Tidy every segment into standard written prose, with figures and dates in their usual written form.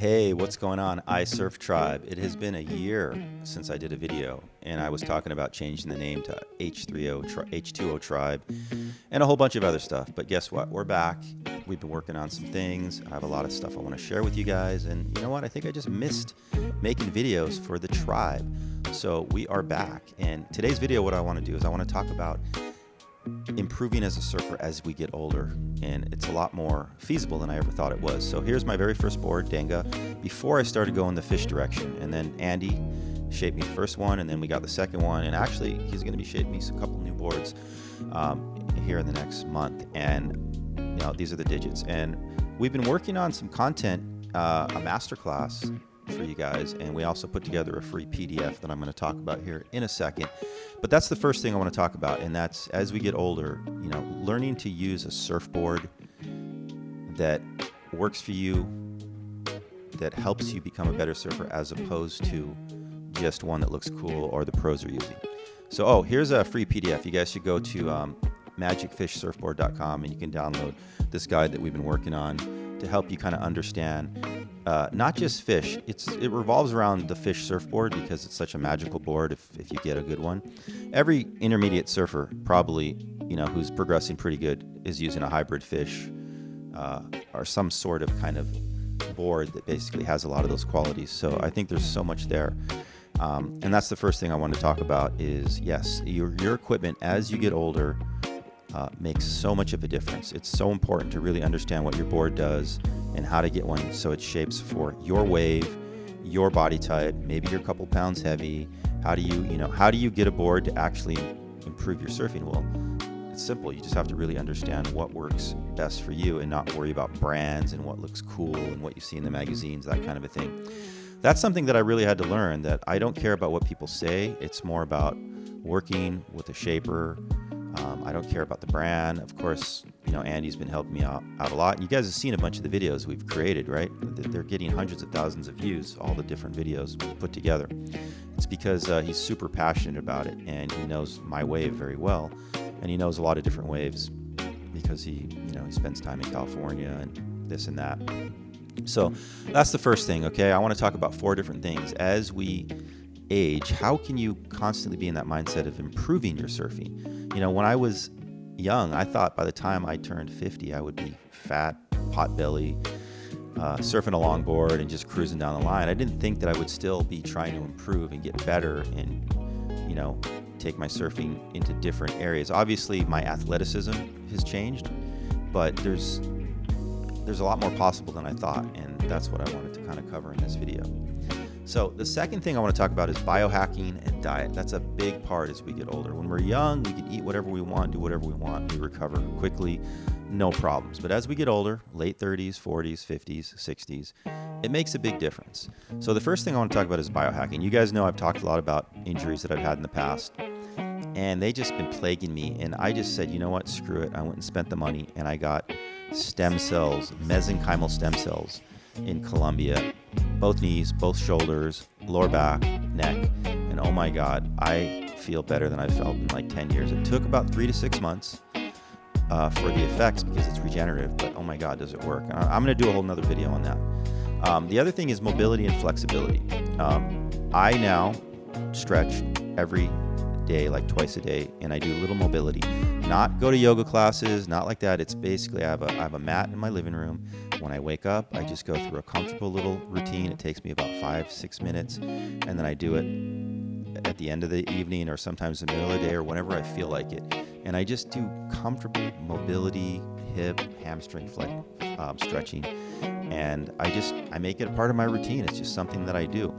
Hey, what's going on, iSurf Tribe? It has been a year since I did a video, and I was talking about changing the name to H2O Tribe and a whole bunch of other stuff. But guess what? We're back. We've been working on some things. I have a lot of stuff I want to share with you guys, and you know what? I think I just missed making videos for the tribe. So we are back, and today's video, what I want to do is I want to talk about improving as a surfer as we get older, and it's a lot more feasible than I ever thought it was. So here's my very first board, Danga, before I started going the fish direction, and then Andy shaped me the first one, and then we got the second one, and actually he's going to be shaping me a couple new boards here in the next month. And you know, these are the digits, and we've been working on some content, a masterclass for you guys, and we also put together a free PDF that I'm going to talk about here in a second. But that's the first thing I want to talk about, and that's as we get older, you know, learning to use a surfboard that works for you, that helps you become a better surfer, as opposed to just one that looks cool or the pros are using. So, here's a free PDF. You guys should go to magicfishsurfboard.com, and you can download this guide that we've been working on to help you kind of understand not just fish. It revolves around the fish surfboard because it's such a magical board if you get a good one. Every intermediate surfer probably, you know, who's progressing pretty good is using a hybrid fish or some sort of kind of board that basically has a lot of those qualities. So I think there's so much there. And that's the first thing I want to talk about is, yes, your equipment as you get older makes so much of a difference. It's so important to really understand what your board does and how to get one so it shapes for your wave, your body type. Maybe you're a couple pounds heavy. How do you get a board to actually improve your surfing? Well, it's simple. You just have to really understand what works best for you and not worry about brands and what looks cool and what you see in the magazines, that kind of a thing. That's something that I really had to learn, that I don't care about what people say. It's more about working with a shaper. I don't care about the brand. Of course, you know, Andy's been helping me out a lot. And you guys have seen a bunch of the videos we've created, right? They're getting hundreds of thousands of views, all the different videos put together. It's because he's super passionate about it, and he knows my wave very well. And he knows a lot of different waves because he spends time in California and this and that. So that's the first thing, okay? I want to talk about 4 different things. As we age, how can you constantly be in that mindset of improving your surfing? You know, when I was young, I thought by the time I turned 50, I would be fat, pot-belly, surfing a longboard and just cruising down the line. I didn't think that I would still be trying to improve and get better and, you know, take my surfing into different areas. Obviously, my athleticism has changed, but there's a lot more possible than I thought, and that's what I wanted to kind of cover in this video. So the second thing I want to talk about is biohacking and diet. That's a big part as we get older. When we're young, we can eat whatever we want, do whatever we want. We recover quickly, no problems. But as we get older, late 30s, 40s, 50s, 60s, it makes a big difference. So the first thing I want to talk about is biohacking. You guys know I've talked a lot about injuries that I've had in the past, and they just been plaguing me. And I just said, you know what, screw it. I went and spent the money, and I got stem cells, mesenchymal stem cells in Colombia, both knees, both shoulders, lower back, neck, and oh my God, I feel better than I've felt in like 10 years. It took about 3 to 6 months for the effects because it's regenerative, but oh my God, does it work? And I'm going to do a whole nother video on that. The other thing is mobility and flexibility. I now stretch every day, like twice a day, and I do a little mobility. Not go to yoga classes, not like that. It's basically I have a mat in my living room. When I wake up, I just go through a comfortable little routine. It takes me about 5-6 minutes, and then I do it at the end of the evening or sometimes in the middle of the day or whenever I feel like it. And I just do comfortable mobility, hip, hamstring stretching, and I make it a part of my routine. It's just something that I do.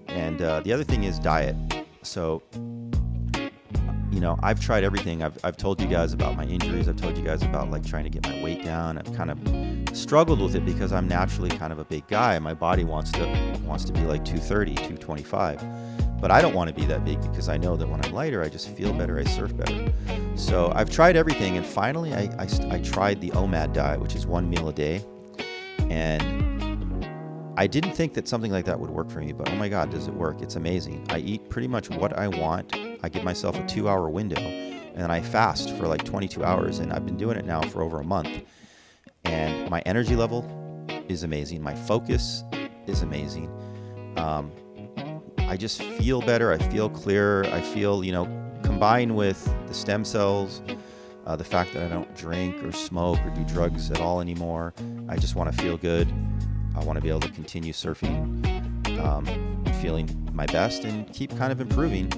And the other thing is diet. So, you know, I've tried everything. I've told you guys about my injuries. I've told you guys about like trying to get my weight down. I've kind of struggled with it because I'm naturally kind of a big guy. My body wants to be like 230, 225. But I don't want to be that big because I know that when I'm lighter, I just feel better. I surf better. So I've tried everything, and finally I tried the OMAD diet, which is 1 meal a day. And I didn't think that something like that would work for me, but oh my God, does it work? It's amazing. I eat pretty much what I want. I give myself a 2-hour window, and then I fast for like 22 hours, and I've been doing it now for over a month. And my energy level is amazing. My focus is amazing. I just feel better. I feel clearer. I feel, combined with the stem cells, the fact that I don't drink or smoke or do drugs at all anymore. I just want to feel good. I want to be able to continue surfing, feeling my best and keep kind of improving.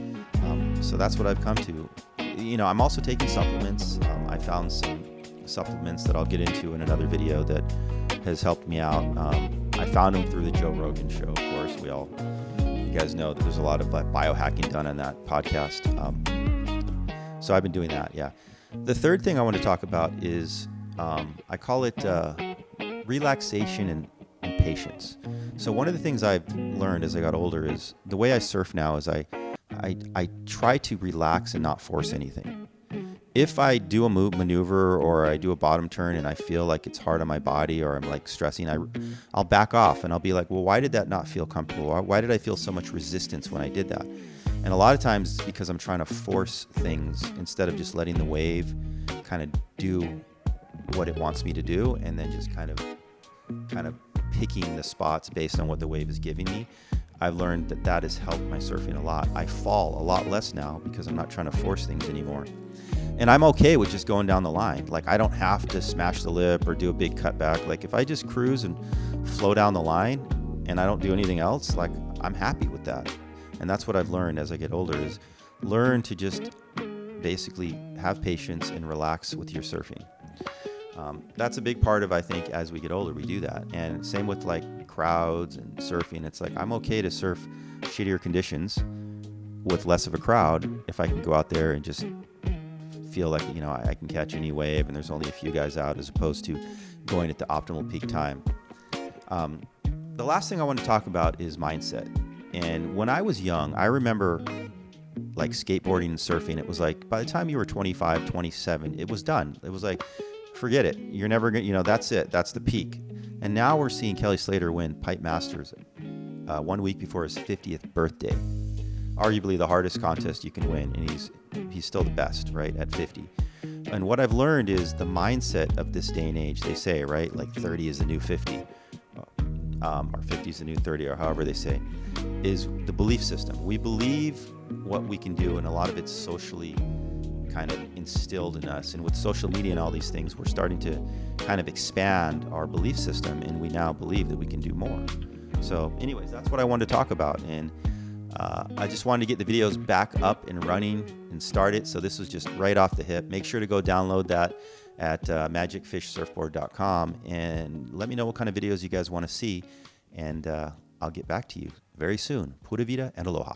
So that's what I've come to. I'm also taking supplements. I found some supplements that I'll get into in another video that has helped me out. I found them through the Joe Rogan show, of course. You guys know that there's a lot of biohacking done on that podcast. So I've been doing that, yeah. The third thing I want to talk about is, I call it relaxation and patience. So one of the things I've learned as I got older is the way I surf now is I try to relax and not force anything. If I do a maneuver or I do a bottom turn and I feel like it's hard on my body or I'm like stressing, I'll back off and I'll be like, well, why did that not feel comfortable? Why did I feel so much resistance when I did that? And a lot of times it's because I'm trying to force things instead of just letting the wave kind of do what it wants me to do, and then just kind of picking the spots based on what the wave is giving me. I've learned that has helped my surfing a lot. I fall a lot less now because I'm not trying to force things anymore. And I'm okay with just going down the line. Like, I don't have to smash the lip or do a big cutback. Like, if I just cruise and flow down the line and I don't do anything else, like, I'm happy with that. And that's what I've learned as I get older, is learn to just basically have patience and relax with your surfing. That's a big part of, I think, as we get older, we do that. And same with like crowds and surfing. It's like, I'm okay to surf shittier conditions with less of a crowd if I can go out there and just feel like, I can catch any wave and there's only a few guys out, as opposed to going at the optimal peak time. The last thing I want to talk about is mindset. And when I was young, I remember like skateboarding and surfing. It was like, by the time you were 25, 27, it was done. It was like, forget it. You're never going to, that's it. That's the peak. And now we're seeing Kelly Slater win Pipe Masters 1 week before his 50th birthday. Arguably the hardest contest you can win. And he's still the best, right, at 50. And what I've learned is the mindset of this day and age. They say, right, like 30 is the new 50. Or 50 is the new 30, or however they say, is the belief system. We believe what we can do, and a lot of it's socially kind of instilled in us. And with social media and all these things, we're starting to kind of expand our belief system, and we now believe that we can do more. So anyways, that's what I wanted to talk about. And I just wanted to get the videos back up and running and started. So this was just right off the hip. Make sure to go download that at magicfishsurfboard.com and let me know what kind of videos you guys want to see. And I'll get back to you very soon. Pura vida and aloha.